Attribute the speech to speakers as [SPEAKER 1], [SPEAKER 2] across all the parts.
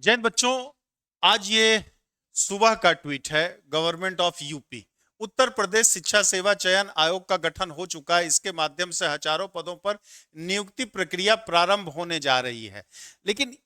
[SPEAKER 1] जैन बच्चों, आज ये सुबह का ट्वीट है। Government of UP, Uttar Pradesh शिक्षा सेवा चयन आयोग का गठन हो चुका है। इसके माध्यम से हजारों पदों पर नियुक्ति प्रक्रिया प्रारंभ होने जा रही है। लेकिन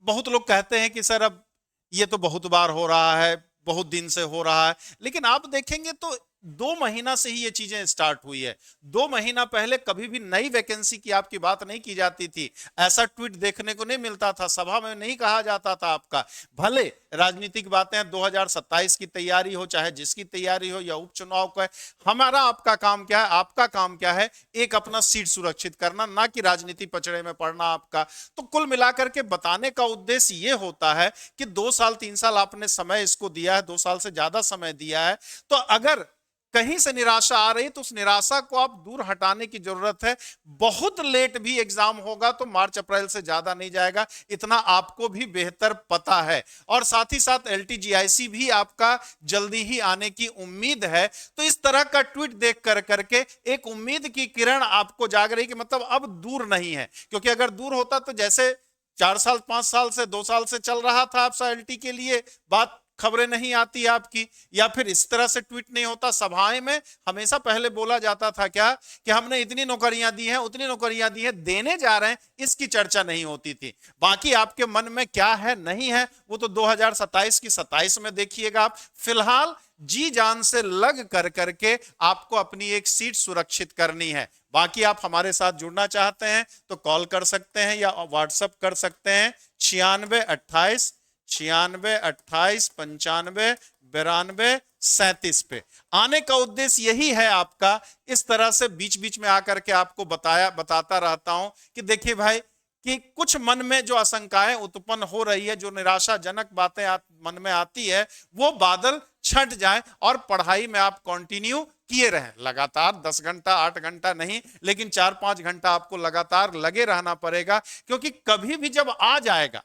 [SPEAKER 1] बहुत लोग कहते हैं कि सर अब ये तो बहुत बार हो रहा है, बहुत दिन से हो रहा है। लेकिन आप देखेंगे तो 2 महीना से ही ये चीजें स्टार्ट हुई है। 2 महीना पहले कभी भी नई वैकेंसी की आपकी बात नहीं की जाती थी। ऐसा ट्वीट देखने को नहीं मिलता था, सभा में नहीं कहा जाता था आपका। भले राजनीतिक बातें 2027 की तैयारी हो, चाहे जिसकी तैयारी हो या उपचुनाव का है, हमारा आपका काम क्या है? आपका काम क्या है? एक अपना सीट सुरक्षित करना, ना कि राजनीति पचड़े में पड़ना आपका। तो कुल मिलाकर के बताने का उद्देश्य यह होता है कि 2 साल 3 साल आपने समय इसको दिया है, 2 साल से ज्यादा समय दिया है। तो अगर कहीं से निराशा आ रही तो उस निराशा को आप दूर हटाने की जरूरत है। बहुत लेट भी एग्जाम होगा तो मार्च अप्रैल से ज्यादा नहीं जाएगा, इतना आपको भी बेहतर पता है। और साथ ही साथ एलटीजीआईसी भी आपका जल्दी ही आने की उम्मीद है। तो इस तरह का ट्वीट देख कर करके एक उम्मीद की किरण आपको जाग रही कि मतलब अब दूर नहीं है। क्योंकि अगर दूर होता तो जैसे 4 साल 5 साल से 2 साल से चल रहा था आपसा एलटी के लिए बात, खबरें नहीं आती आपकी, या फिर इस तरह से ट्वीट नहीं होता। सभाएं में हमेशा पहले बोला जाता था क्या कि हमने इतनी नौकरियां दी हैं, उतनी नौकरियां दी हैं, देने जा रहे हैं, इसकी चर्चा नहीं होती थी। बाकी आपके मन में क्या है नहीं है वो तो 2027 की 27 में देखिएगा आप। फिलहाल जी जान से लग कर करके आपको अपनी एक सीट सुरक्षित करनी है। बाकी आप हमारे साथ जुड़ना चाहते हैं तो कॉल कर सकते हैं या व्हाट्सएप कर सकते हैं 9628 95 पे। आने का उद्देश्य यही है आपका। इस तरह से बीच बीच में आकर के आपको बताता रहता हूं कि देखिए भाई, कि कुछ मन में जो आशंकाएं उत्पन्न हो रही है, जो निराशाजनक बातें मन में आती है, वो बादल छंट जाए और पढ़ाई में आप कंटिन्यू किए रहें। लगातार 10 घंटा 8 घंटा नहीं, लेकिन 4-5 घंटा आपको लगातार लगे रहना पड़ेगा। क्योंकि कभी भी जब आ जाएगा,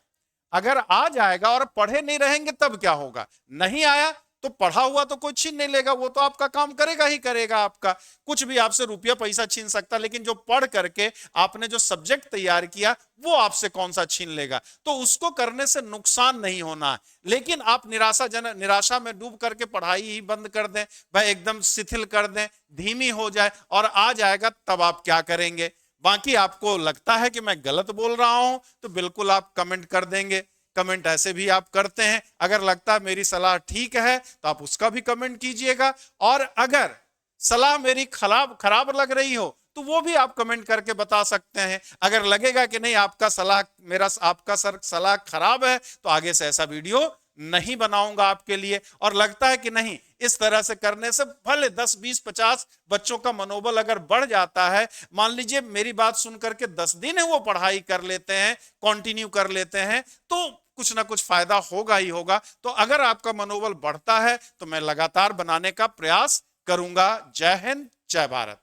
[SPEAKER 1] अगर आ जाएगा और पढ़े नहीं रहेंगे तब क्या होगा? नहीं आया तो पढ़ा हुआ तो कोई छीन नहीं लेगा, वो तो आपका काम करेगा ही करेगा। आपका कुछ भी आपसे रुपया पैसा छीन सकता, लेकिन जो पढ़ करके आपने जो सब्जेक्ट तैयार किया वो आपसे कौन सा छीन लेगा? तो उसको करने से नुकसान नहीं होना है। लेकिन आप निराशा में डूब करके पढ़ाई ही बंद कर दें, भाई एकदम शिथिल कर दें, धीमी हो जाए और आ जाएगा, तब आप क्या करेंगे? बाकी आपको लगता है कि मैं गलत बोल रहा हूं तो बिल्कुल आप कमेंट कर देंगे। कमेंट ऐसे भी आप करते हैं। अगर लगता है मेरी सलाह ठीक है तो आप उसका भी कमेंट कीजिएगा। और अगर सलाह मेरी खराब लग रही हो तो वो भी आप कमेंट करके बता सकते हैं। अगर लगेगा कि नहीं आपका सलाह खराब है तो आगे से ऐसा वीडियो नहीं बनाऊंगा आपके लिए। और लगता है कि नहीं, इस तरह से करने से भले 10 20 50 बच्चों का मनोबल अगर बढ़ जाता है, मान लीजिए मेरी बात सुन करके 10 दिन है वो पढ़ाई कर लेते हैं, कंटिन्यू कर लेते हैं, तो कुछ ना कुछ फायदा होगा ही होगा। तो अगर आपका मनोबल बढ़ता है तो मैं लगातार बनाने का प्रयास करूंगा। जय हिंद, जय भारत।